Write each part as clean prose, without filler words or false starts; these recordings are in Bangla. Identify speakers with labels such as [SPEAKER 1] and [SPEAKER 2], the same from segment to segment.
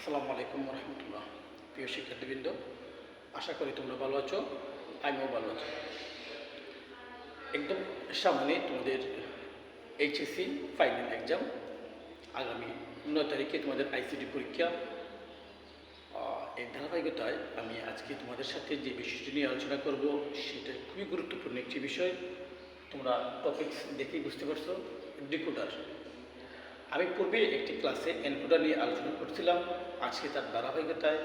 [SPEAKER 1] আসসালামু আলাইকুম রহমতুল্লাহ। প্রিয় শিক্ষার্থীবৃন্দ, আশা করি তোমরা ভালো আছো, আমিও ভালো আছি। একদম সামনে তোমাদের এইচএসসি ফাইনাল এক্সাম। আগামী 9 তারিখে তোমাদের আইসিটি পরীক্ষা। এই ধারাবাহিকতায় আমি আজকে তোমাদের সাথে যে বিষয়টি নিয়ে আলোচনা করব সেটা খুবই গুরুত্বপূর্ণ একটি বিষয়। তোমরা টপিকস দেখেই বুঝতে পারছো, ডিকোডার। আমি পূর্বে একটি ক্লাসে এনকোডার নিয়ে আলোচনা করছিলাম। আজকে তার ধারাবাহিকতায়,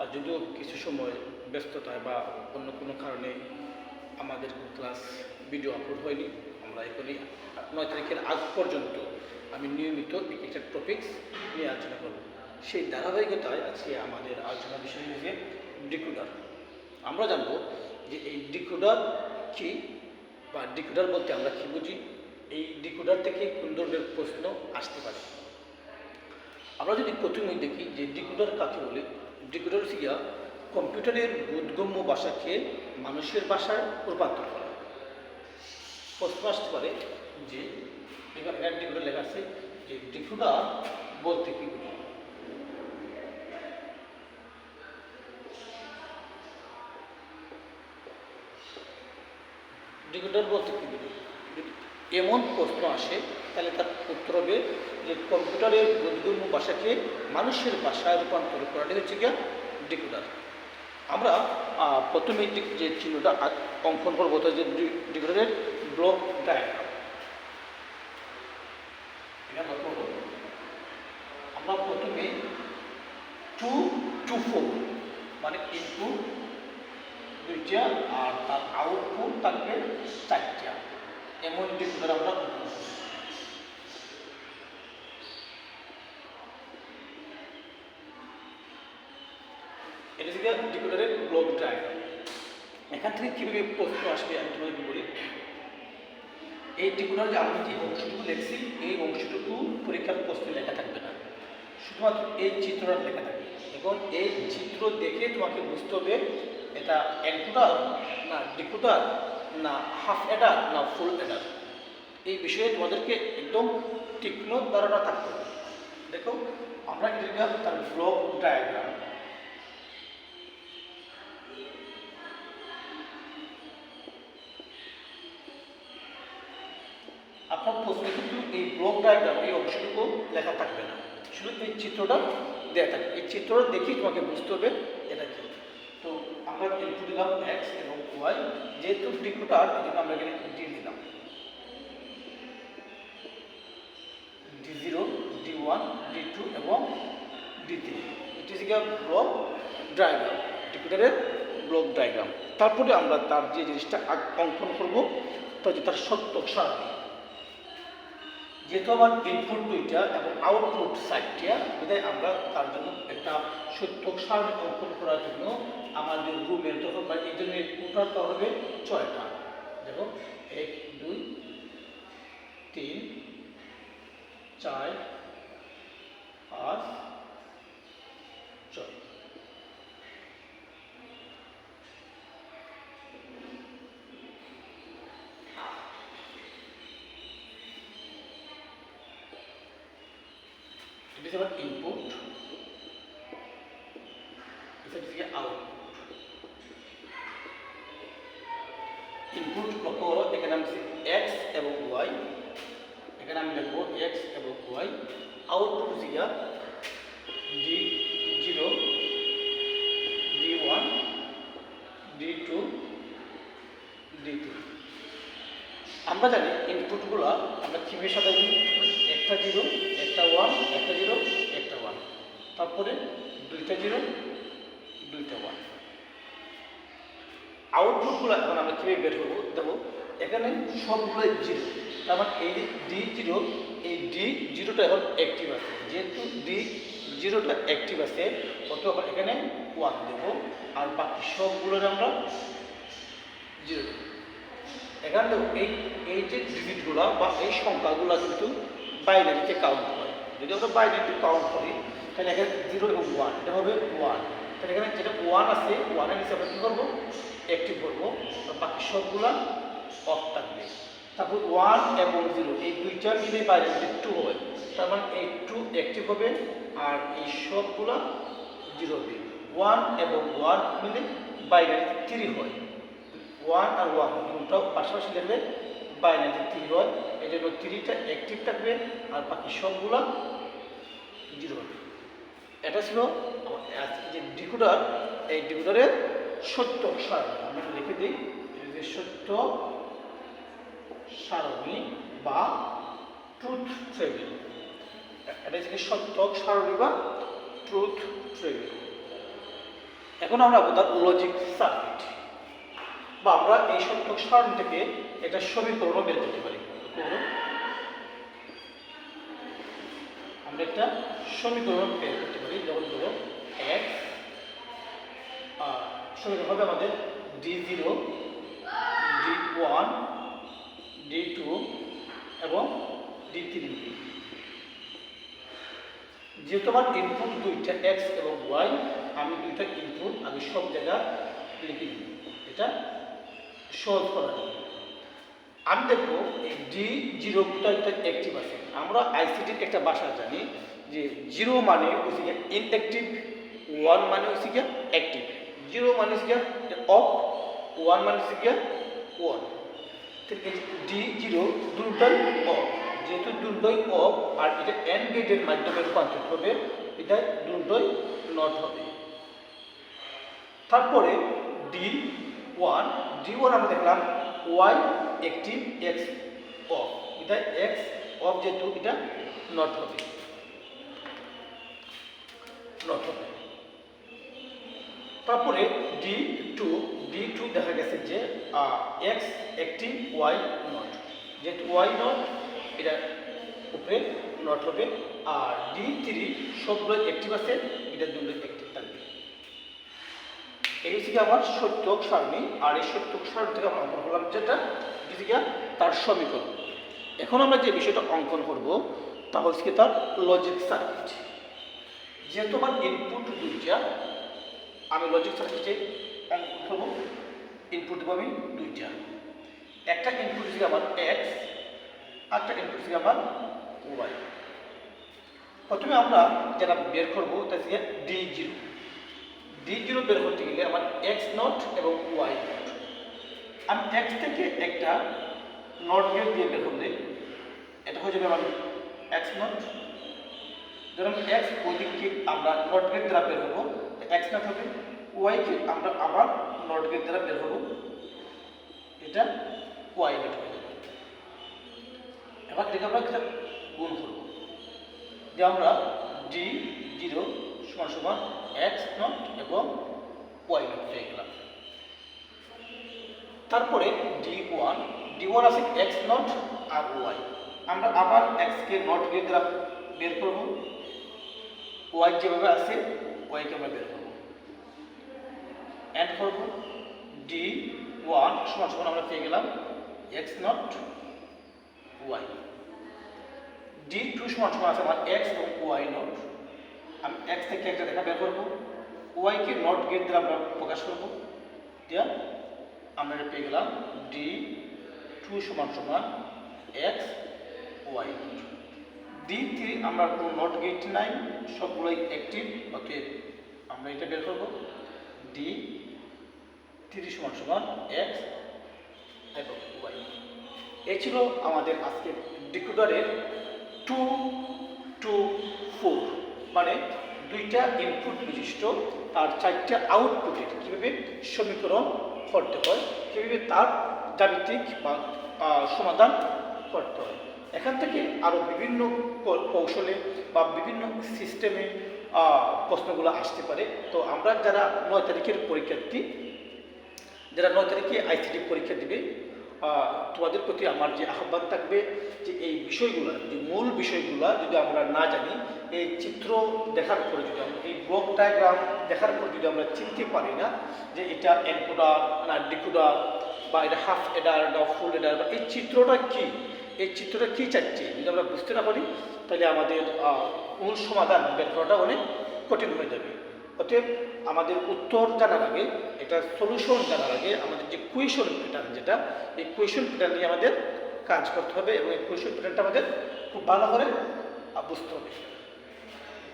[SPEAKER 1] আর যদিও কিছু সময় ব্যস্ততায় বা অন্য কোনো কারণে আমাদের ক্লাস ভিডিও আপলোড হয়নি, আমরা এখনই 9 তারিখের আগ পর্যন্ত আমি নিয়মিত একটা টপিকস নিয়ে আলোচনা করব। সেই ধারাবাহিকতায় আজকে আমাদের আলোচনার বিষয় হচ্ছে ডিকোডার। আমরা জানব যে এই ডিকোডার কি, বা ডিকোডার বলতে আমরা কী বুঝি, এই ডিকোডার থেকে কোন ধরনের প্রশ্ন আসতে পারে। আমরা যদি প্রথমেই দেখি যে ডিকোডার কাকে বলে। ডিকোডার হচ্ছে গিয়া কম্পিউটারের বোধগম্য ভাষাকে মানুষের ভাষায় রূপান্তর করা। প্রশ্ন আসতে পারে যে এখানে ডিকোডার লেখা আছে যে ডিকোডার বলতে কি বুঝি। ডিকোডার বলতে কি বুঝি, এমন প্রশ্ন আসে তাহলে তার উত্তর হবে যে কম্পিউটারের বোধগম্য ভাষাকে মানুষের ভাষায় রূপান্তর করাটাই হচ্ছে গিয়া ডিকোডার। আমরা প্রথমে যে চিহ্নটা অঙ্কন করবো যে ডিকোডারের ব্লক ডায়াগ্রাম। আমরা প্রথমে 2 to 4 মানে ইনপুট 2টা আর তার আউটপুট থাকবে 4টা, এমন ডিকোডার আমরা এটা থেকে ডিকোডারের ব্লক ডায়াগ্রাম। এখান থেকে কীভাবে প্রশ্ন আসবে আমি তোমাদেরকে বলি। এই ডিকোডার যে আমি যে অংশটুকু লিখছি, এই অংশটুকু পরীক্ষার প্রশ্নে লেখা থাকবে না, শুধুমাত্র এই চিত্রটা লেখা থাকবে। এখন এই চিত্র দেখে তোমাকে বুঝতে হবে এটা এনকোডার না ডিকোডার না হাফ অ্যাডার না ফুল অ্যাডার। এই বিষয়ে তোমাদেরকে একদম তীক্ষ্ণ ধারণা থাকতে হবে। দেখো আমরা এটা তার ব্লক ডায়াগ্রাম। আপনার প্রশ্নে কিন্তু এই ব্লক ডায়াগ্রাম এই অংশটুকু লেখা থাকবে না, শুধু এই চিত্রটা দেওয়া থাকবে। এই চিত্রটা দেখেই তোমাকে বুঝতে হবে এটা কি। তো আমরা ইনপুট দিলাম এক্স এবং ওয়াই, যেহেতু ডিকোডার এই জন্য আমরা এখানে ডি দিলাম, D0, D1, D2 এবং D3। এটি হচ্ছে ব্লক ডায়াগ্রাম, ডিকোডারের ব্লক ডায়াগ্রাম। তারপরে আমরা তার যে জিনিসটা অঙ্কন করব তা হচ্ছে তার সত্য সারণী। যেহেতু আমার ইনপুট 2টা এবং আউটপুট 4টা, বিধায় আমরা তার জন্য একটা সত্য সারণী অঙ্কন করার জন্য আমাদের রুমের যখন বা এই জন্য টোটাল হবে 6টা। দেখো 1 2 3 4 5 6। এটা হচ্ছে আমার ইনপুট, এটা হচ্ছে আউটপুট। ইনপুট লক্ষ্য করো, এখানে আমি এক্স এবং ওয়াই, এখানে আমি লিখবো এক্স এবং ওয়াই। আউটপুট হচ্ছে D0, D1, D2, D3। আমরা জানি ইনপুটগুলো আমরা কীভাবে সাজাবো, একটা 0 একটা 1 একটা 0 একটা 1, তারপরে 2টা 0 2টা 1। আউটপুটগুলো এখন আমরা কীভাবে বের করবো, দেখো এখানে সবগুলো 0, তার মানে এই D0, এই D0টা এখন অ্যাক্টিভ আছে। যেহেতু D0টা অ্যাক্টিভ আছে অথবা এখানে 1 দেবো, আর বাকি সবগুলোর আমরা 0 দেবো। এখানে দেখো এই যে ডিজিটগুলো বা এই সংখ্যাগুলো কিন্তু বাইনারিতে কাউন্ট হয়। যদি আমরা বাইনারিতে কাউন্ট করি তাহলে এখানে 0 এবং 1 এটা হবে 1। তাহলে এখানে যেটা 1 আছে 1-এর নিচে আমরা কী করবো, অ্যাক্টিভ করবো, বাকি সবগুলো অফ থাকবে। তারপর 1 এবং 0 এই দুইটা মিলে বাইনারিতে 2 হয়। তার মানে এই 2 অ্যাক্টিভ হবে আর এই সবগুলা 0 হবে। 1 এবং 1 মিলে বাইনারি 3 হয়। 1 আর 1 দুটোও পাশাপাশি লিখলে বাইনারি 3 হয়। এই জন্য 3টা অ্যাক্টিভ থাকবে আর বাকি সবগুলা 0 হবে। এটা ছিল যে ডিকোডার। এই ডিকোডারের সত্য সারণী আমি লিখে দিই, সত্য সারণী বা ট্রুথ টেবিল। এটা হচ্ছে সত্য সারণী বা ট্রুথ টেবিল। এখন আমরা তার লজিক সার্কিট বা আমরা এই সত্য সারণী থেকে একটা সমীকরণ বের করতে পারি। আমরা একটা সমীকরণ বের করতে পারি, যেমন ধরো x সমীকরণ হবে আমাদের d0 d1 d2 এবং d3। যেহেতু আমার ইনপুট দুইটা x এবং y, আমি দুইটা ইনপুট আমি সব জায়গায় লিখে দিই, এটা সহজ করা যায়। আমি দেখবো এই d0 একটা অ্যাক্টিভ আছে। আমরা আইসিটির একটা ভাষা জানি যে 0 মানে হচ্ছে গিয়ে ইনঅ্যাক্টিভ, 1 মানে হচ্ছে গিয়ে অ্যাক্টিভ। 0 মানে হচ্ছে গিয়ে অফ, 1 মানে হচ্ছে গিয়ে অন। d0 দুটোই অফ, যেহেতু দুটোই অফ আর এটা এন্ড গেটের মাধ্যমে রূপান্তরিত হবে, এটা দুটোই নট হবে। তারপরে d1 আমরা দেখলাম y অ্যাক্টিভ x অফ, এটা x অফ যেহেতু এটা নট হবে। তারপরে d2 দেখা গেছে যে x অ্যাক্টিভ y নট, যেহেতু y নট এটা উপরে নট হবে। আর d3 সবগুলো অ্যাক্টিভ আছে, এটা দুটো অ্যাক্টিভ থাকবে। এই হচ্ছে আমার সত্যক সারণী। আর এই সত্যক সারণী থেকে আমরা অঙ্কন করলাম যেটা তার সমীকরণ। এখন আমরা যে বিষয়টা অঙ্কন করব তা হচ্ছে কি তার লজিক সার্কিট। যেহেতু আমার ইনপুট দুইটা, আমি লজিক সার্কিটে অঙ্কন করব। ইনপুট দেবো আমি দুইটা, একটা ইনপুট হচ্ছে আমার x, একটা ইনপুট হচ্ছে আমার y। প্রথমে আমরা যেটা বের করবো তা হচ্ছে d0 বের করতে গেলে আমার x নট এবং y নট। আমি x থেকে একটা নট গেট দিয়ে বের করলে এটা হয়ে যাবে আমার x নট। ধরুন x ওইদিকে আমরা নট গেট দ্বারা বের করবো, x নট হবে। y কে আমরা আবার নট গেট দ্বারা বের করবো, এটা y নট হয়ে যাবে। এবার থেকে আমরা একটা গুণ করবো, যে আমরা d0 সমান সমান x নট এবং y নট পেয়ে গেলাম। তারপরে d1 আছে x নট আর y। আমরা আবার x কে নট গেট দ্বারা বের করব, y যেভাবে আছে y কে আমরা বের করব, এন্ড করব। d1 সমান সমান আমরা পেয়ে গেলাম x নট y। d2 সমান সমান আছে আমার x এবং y নট। আমি x থেকে একটা রেখা বের করব, y কে নট গেট দ্বারা আমরা প্রকাশ করব, দিয়া আমরা পেয়ে গেলাম d2 সমান সমান x y। d3 আমরা কোনো নট গেট নাই, সবগুলোই অ্যাক্টিভ, অতএব আমরা এটা বের করব, d3 সমান সমান x এবং y। এই ছিল আমাদের আজকের ডিকোডারের 2 to 4, মানে দুইটা ইনপুট বিশিষ্ট তার 4টা আউটপুটের কীভাবে সমীকরণ করতে হয়, কীভাবে তার জ্যামিতিক বা সমাধান করতে হয়। এখান থেকে আরও বিভিন্ন কৌশলে বা বিভিন্ন সিস্টেমে প্রশ্নগুলো আসতে পারে। তো আমরা যারা 9 তারিখের পরীক্ষার্থী, যারা 9 তারিখে আইসিটি পরীক্ষা দিবে, তোমাদের প্রতি আমার যে আহ্বান থাকবে যে এই বিষয়গুলো, যে মূল বিষয়গুলো যদি আমরা না জানি, এই চিত্র দেখার পরে যদি আমরা এই ব্লক ডায়াগ্রাম দেখার পর যদি আমরা চিনতে পারি না যে এটা এনকোডার না ডিকোডার বা এটা হাফ এডার না ফুল এডার বা এই চিত্রটা কি, এই চিত্রটা কী চাচ্ছে যদি আমরা বুঝতে না পারি, তাহলে আমাদের মূল সমাধান বের করাটা অনেক কঠিন হয়ে যাবে। অতএব আমাদের উত্তর জানার আগে, এটা সলিউশন জানার আগে আমাদের যে কুয়েশন প্যাটার্ন, যেটা এই কুয়েশন প্যাটার্ন নিয়ে আমাদের কাজ করতে হবে এবং এই কুয়েশন প্যাটার্নটা আমাদের খুব ভালো করে বুঝতে হবে।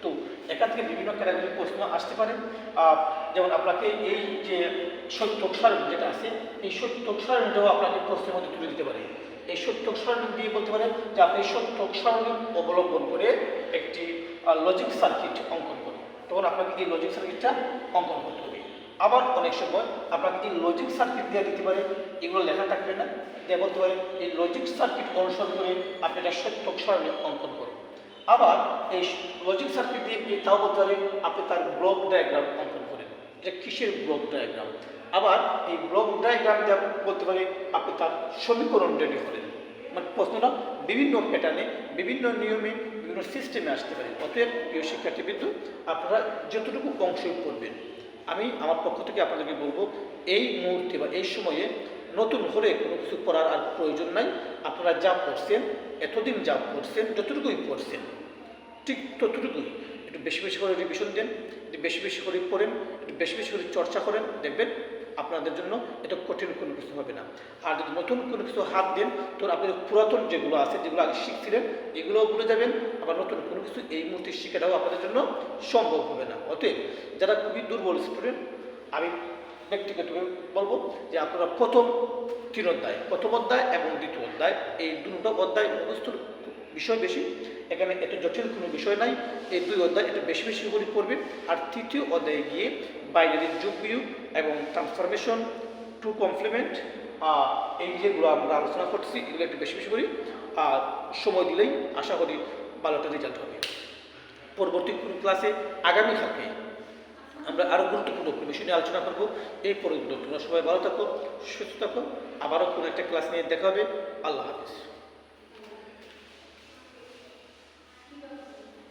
[SPEAKER 1] তো এখান থেকে বিভিন্ন ক্যাটাগরির প্রশ্ন আসতে পারে। যেমন আপনাকে এই যে সত্যক সারণী যেটা আছে, এই সত্যক সারণীটাও আপনাকে প্রশ্নের মধ্যে তুলে দিতে পারে। এই সত্যক সারণী দিয়ে বলতে পারেন যে আপনি সত্যক সারণী অবলম্বন করে একটি লজিক সার্কিট অঙ্কন করুন, তখন আপনাকে এই লজিক সার্কিটটা অঙ্কন করতে হবে। আবার অনেক সময় আপনাকে এই লজিক সার্কিট দিয়ে দিতে পারে, এগুলো লেখা থাকবে না, দিয়ে বলতে পারে এই লজিক সার্কিট অনুসরণ করে আপনি একটা সত্যক সারণী অঙ্কন করুন। আবার এই লজিক সার্কিট দিয়ে তাও বলতে পারে আপনি তার ব্লক ডায়াগ্রাম অঙ্কন করেন, এটা কিসের ব্লক ডায়াগ্রাম। আবার এই ব্লক ডায়াগ্রাম দিয়ে বলতে পারে আপনি তার সমীকরণ রেডি করেন। মানে প্রশ্নটা বিভিন্ন প্যাটার্নে, বিভিন্ন নিয়মে, বিভিন্ন সিস্টেমে আসতে পারে। অতএব প্রিয় শিক্ষার্থীবৃন্দ, আপনারা যতটুকু অংশই করবেন, আমি আমার পক্ষ থেকে আপনাদেরকে বলবো এই মুহূর্তে বা এই সময়ে নতুন করে কোনো কিছু করার আর প্রয়োজন নাই। আপনারা যা পড়ছেন, এতদিন যা পড়ছেন, যতটুকুই পড়ছেন ঠিক ততটুকুই একটু বেশি বেশি করে রিভিশন দেন, একটু বেশি বেশি করে পড়েন, একটু বেশি বেশি করে চর্চা করেন, দেখবেন আপনাদের জন্য এটা কঠিন কোনো কিছু হবে না। আর যদি নতুন কোনো কিছু হাত দেন, তখন আপনাদের পুরাতন যেগুলো আছে, যেগুলো আগে শিখছিলেন, এগুলোও ভুলে যাবেন। আবার নতুন কোনো কিছু এই মুহূর্তে শেখাটাও আপনাদের জন্য সম্ভব হবে না। অতএব যারা খুবই দুর্বল স্টুডেন্ট, আমি ব্যক্তিগতভাবে বলবো যে আপনারা প্রথম অধ্যায় এবং দ্বিতীয় অধ্যায়, এই দুটো অধ্যায় মুখস্থ বিষয় বেশি, এখানে এত জটিল কোনো বিষয় নাই। এই দুই অধ্যায় একটু বেশি বেশি করে পড়বেন। আর তৃতীয় অধ্যায়ে গিয়ে বাইনারি যোগ বিয়োগ এবং ট্রান্সফরমেশন, টু কমপ্লিমেন্ট, এই যেগুলো আমরা আলোচনা করছি, এগুলো একটু বেশি বেশি করি। আর সময় দিলেই আশা করি ভালো একটা রেজাল্ট হবে। পরবর্তী কোনো ক্লাসে আগামীকালকে আমরা আরও গুরুত্বপূর্ণ কোনো বিষয় নিয়ে আলোচনা করবো। এই পর্যন্ত তোমরা সবাই ভালো থাকো, সুস্থ থাকো। আবারও কোনো একটা ক্লাস নিয়ে দেখা হবে। আল্লাহ হাফিজ।